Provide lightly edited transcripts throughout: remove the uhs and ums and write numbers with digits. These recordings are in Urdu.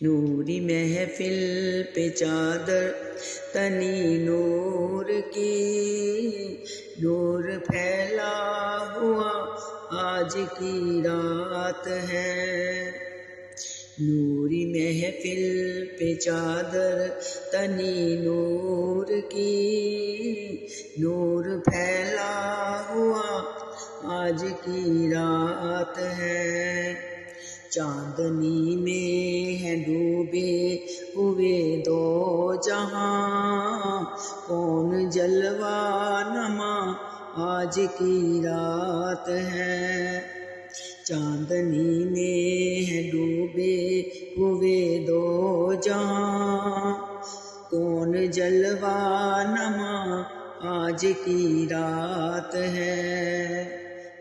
نوری محفل پہ چادر تنی نور کی، نور پھیلا ہوا آج کی رات ہے۔ نوری محفل پہ چادر تنی نور کی، نور پھیلا ہوا آج کی رات ہے۔ چاندنی میں ہے ڈوبے ہوئے دو جہاں، کون جلوہ نما آج کی رات ہے۔ چاندنی میں ہے ڈوبے ہوئے دو جہاں، کون جلوہ نما آج کی رات ہے۔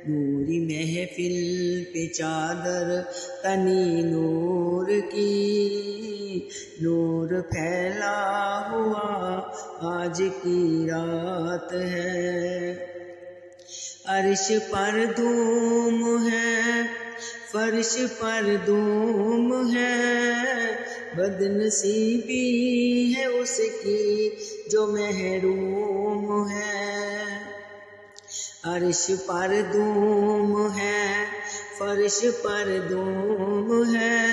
نوری محفل پہ چادر تنی نور کی، نور پھیلا ہوا آج کی رات ہے۔ عرش پر دھوم ہے، فرش پر دھوم ہے، بد نصیبی ہے اس کی جو محروم ہے۔ عرش پر دھوم ہے، فرش پر دھوم ہے،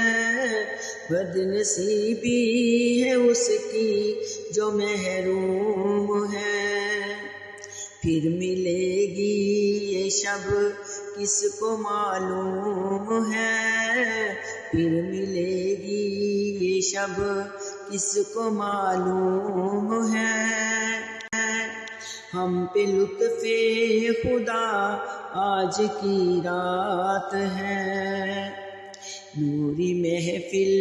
بد نصیبی ہے اس کی جو محروم ہے۔ پھر ملے گی یہ شب کس کو معلوم ہے، پھر ملے گی یہ شب کس کو معلوم ہے۔ ہم پہ لطف خدا آج کی رات ہے۔ نوری محفل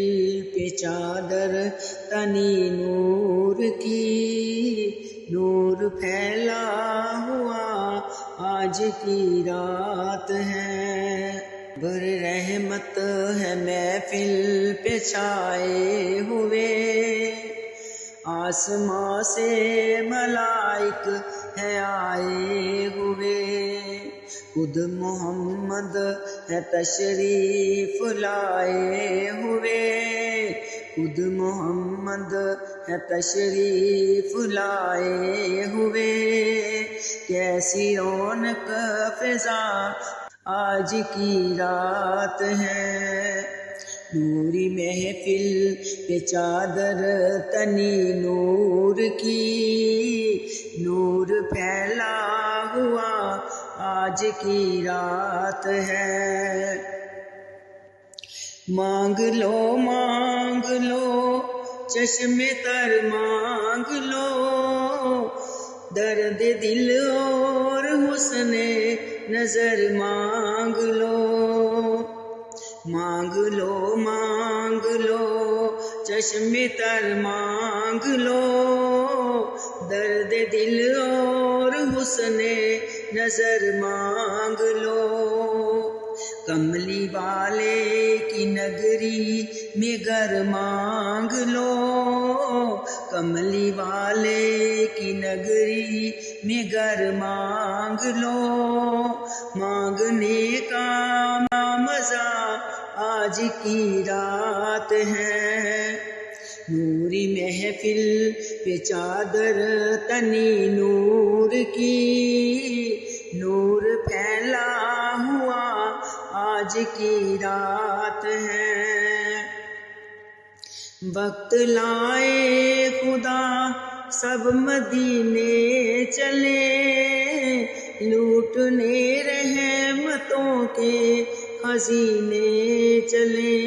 پہ چادر تنی نور کی، نور پھیلا ہوا آج کی رات ہے۔ بر رحمت ہے محفل پہ چھائے ہوئے، آسماں سے ملائک ہے آئے ہوئے، خود محمد ہے تشریف لائے ہوئے، خود محمد ہے تشریف لائے ہوئے۔ کیسی رونق فضا آج کی رات ہے۔ نوری محفل پہ چادر تنی نور کی، نور پھیلا ہوا آج کی رات ہے۔ مانگ لو چشم تر مانگ لو، درد دل اور حسن نظر مانگ لو۔ مانگ لو چشم تر مانگ لو، درد دل اور حسن نظر مانگ لو۔ کملی والے کی نگری میں گھر مانگ لو، کملی والے کی نگری میں گھر مانگ لو۔ مانگنے کا مزہ آج کی رات ہے۔ نوری محفل پہ چادر تنی نور کی، نور پھیلا ہوا آج کی رات ہے۔ وقت لائے خدا سب مدینے چلے، لوٹنے رحمتوں کے خزینے چلے۔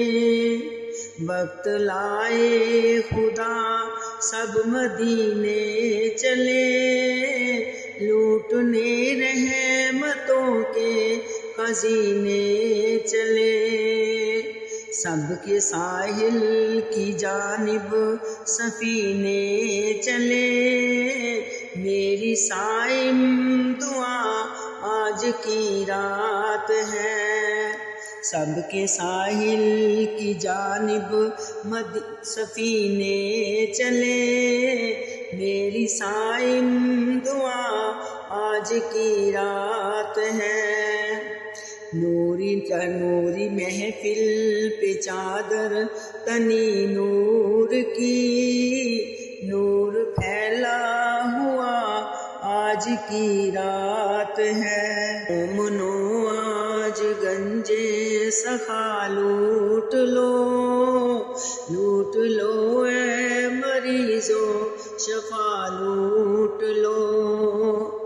وقت لائے خدا سب مدینے چلے، لوٹنے رحمتوں کے خزینے چلے۔ سب کے ساحل کی جانب سفینے چلے، میری صائم دعا آج کی رات ہے۔ سب کے ساحل کی جانب سفینے چلے، میری صائم دعا آج کی رات ہے۔ نوری محفل پہ چادر تنی نور کی، نور پھیلا ہوا آج کی رات ہے، مومنو آج گنجے سخا لوٹ لو اے مریضو شفا لوٹ لو۔